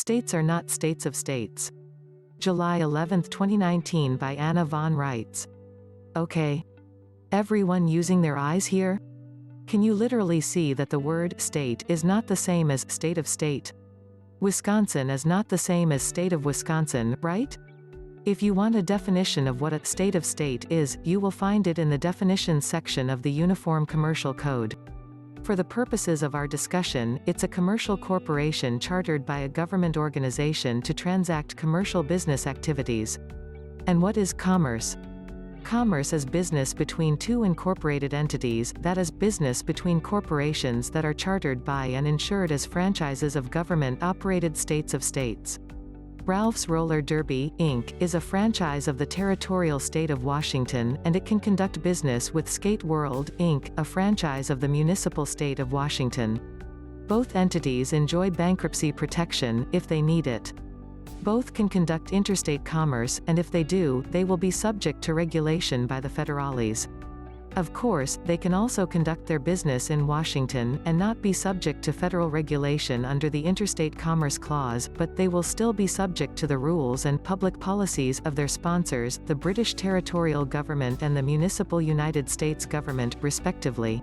States Are Not States of States. July 11, 2019 by Anna von Reitz. Okay. Everyone using their eyes here? Can you literally see that the word state is not the same as state of state? Wisconsin is not the same as state of Wisconsin, right? If you want a definition of what a state of state is, you will find it in the definitions section of the Uniform Commercial Code. For the purposes of our discussion, it's a commercial corporation chartered by a government organization to transact commercial business activities. And what is commerce? Commerce is business between two incorporated entities, that is, business between corporations that are chartered by and insured as franchises of government-operated states of states. Ralph's Roller Derby, Inc., is a franchise of the Territorial State of Washington, and it can conduct business with Skate World, Inc., a franchise of the Municipal State of Washington. Both entities enjoy bankruptcy protection, if they need it. Both can conduct interstate commerce, and if they do, they will be subject to regulation by the federales. Of course, they can also conduct their business in Washington, and not be subject to federal regulation under the Interstate Commerce Clause, but they will still be subject to the rules and public policies of their sponsors, the British Territorial Government and the Municipal United States Government, respectively.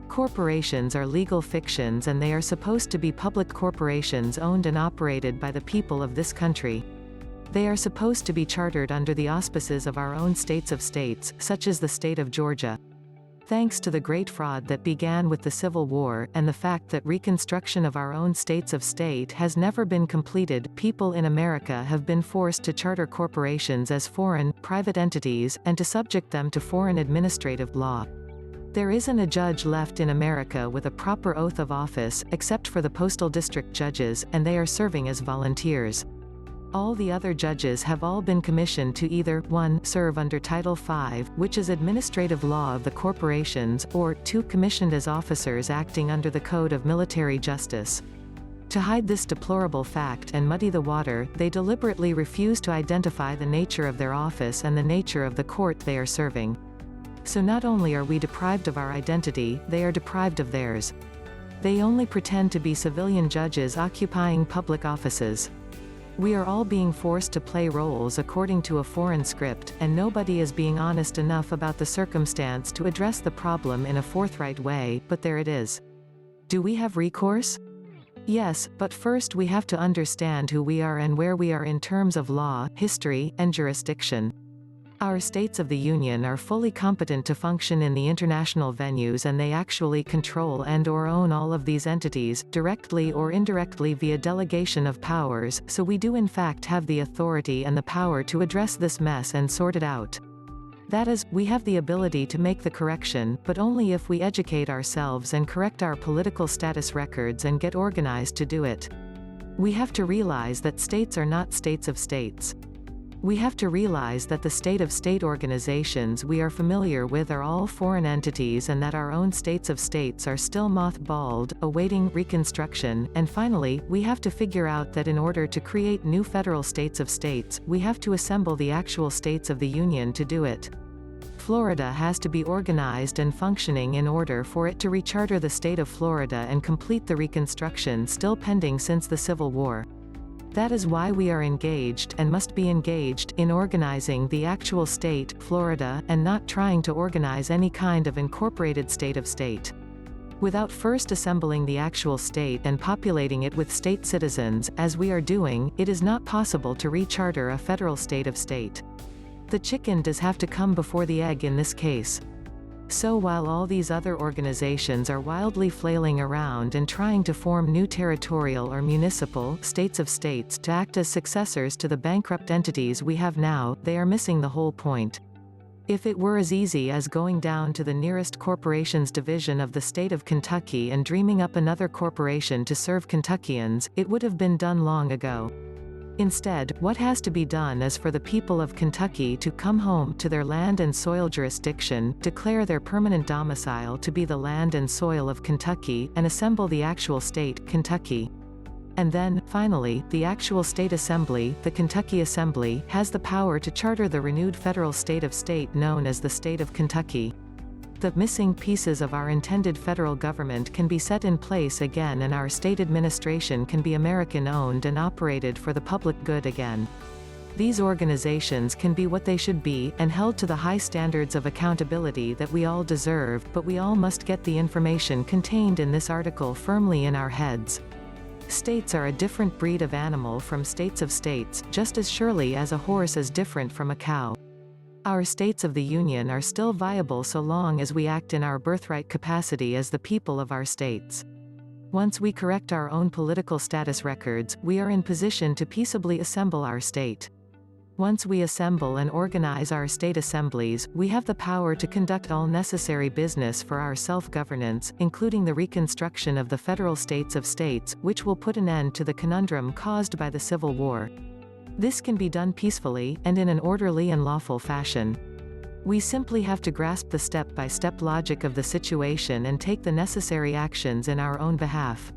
Corporations are legal fictions, and they are supposed to be public corporations owned and operated by the people of this country. They are supposed to be chartered under the auspices of our own states of states, such as the state of Georgia. Thanks to the great fraud that began with the Civil War, and the fact that reconstruction of our own states of state has never been completed, people in America have been forced to charter corporations as foreign, private entities, and to subject them to foreign administrative law. There isn't a judge left in America with a proper oath of office, except for the postal district judges, and they are serving as volunteers. All the other judges have all been commissioned to either, 1, serve under Title V, which is administrative law of the corporations, or, 2, commissioned as officers acting under the Code of Military Justice. To hide this deplorable fact and muddy the water, they deliberately refuse to identify the nature of their office and the nature of the court they are serving. So not only are we deprived of our identity, they are deprived of theirs. They only pretend to be civilian judges occupying public offices. We are all being forced to play roles according to a foreign script, and nobody is being honest enough about the circumstance to address the problem in a forthright way, but there it is. Do we have recourse? Yes, but first we have to understand who we are and where we are in terms of law, history, and jurisdiction. Our states of the Union are fully competent to function in the international venues, and they actually control and/or own all of these entities, directly or indirectly via delegation of powers, so we do in fact have the authority and the power to address this mess and sort it out. That is, we have the ability to make the correction, but only if we educate ourselves and correct our political status records and get organized to do it. We have to realize that states are not states of states. We have to realize that the state of state organizations we are familiar with are all foreign entities, and that our own states of states are still mothballed, awaiting reconstruction, and finally, we have to figure out that in order to create new federal states of states, we have to assemble the actual states of the Union to do it. Florida has to be organized and functioning in order for it to recharter the state of Florida and complete the reconstruction still pending since the Civil War. That is why we are engaged, and must be engaged, in organizing the actual state, Florida, and not trying to organize any kind of incorporated state of state. Without first assembling the actual state and populating it with state citizens, as we are doing, it is not possible to recharter a federal state of state. The chicken does have to come before the egg in this case. So while all these other organizations are wildly flailing around and trying to form new territorial or municipal states of states to act as successors to the bankrupt entities we have now, they are missing the whole point. If it were as easy as going down to the nearest corporation's division of the state of Kentucky and dreaming up another corporation to serve Kentuckians, it would have been done long ago. Instead, what has to be done is for the people of Kentucky to come home to their land and soil jurisdiction, declare their permanent domicile to be the land and soil of Kentucky, and assemble the actual state, Kentucky. And then, finally, the actual state assembly, the Kentucky Assembly, has the power to charter the renewed federal state of state known as the state of Kentucky. the missing pieces of our intended federal government can be set in place again and our state administration can be American-owned and operated for the public good again. These organizations can be what they should be, and held to the high standards of accountability that we all deserve, but we all must get the information contained in this article firmly in our heads. States are a different breed of animal from states of states, just as surely as a horse is different from a cow. Our states of the Union are still viable so long as we act in our birthright capacity as the people of our states. Once we correct our own political status records, we are in position to peaceably assemble our state. Once we assemble and organize our state assemblies, we have the power to conduct all necessary business for our self-governance, including the reconstruction of the federal states of states, which will put an end to the conundrum caused by the Civil War. This can be done peacefully, and in an orderly and lawful fashion. We simply have to grasp the step-by-step logic of the situation and take the necessary actions in our own behalf.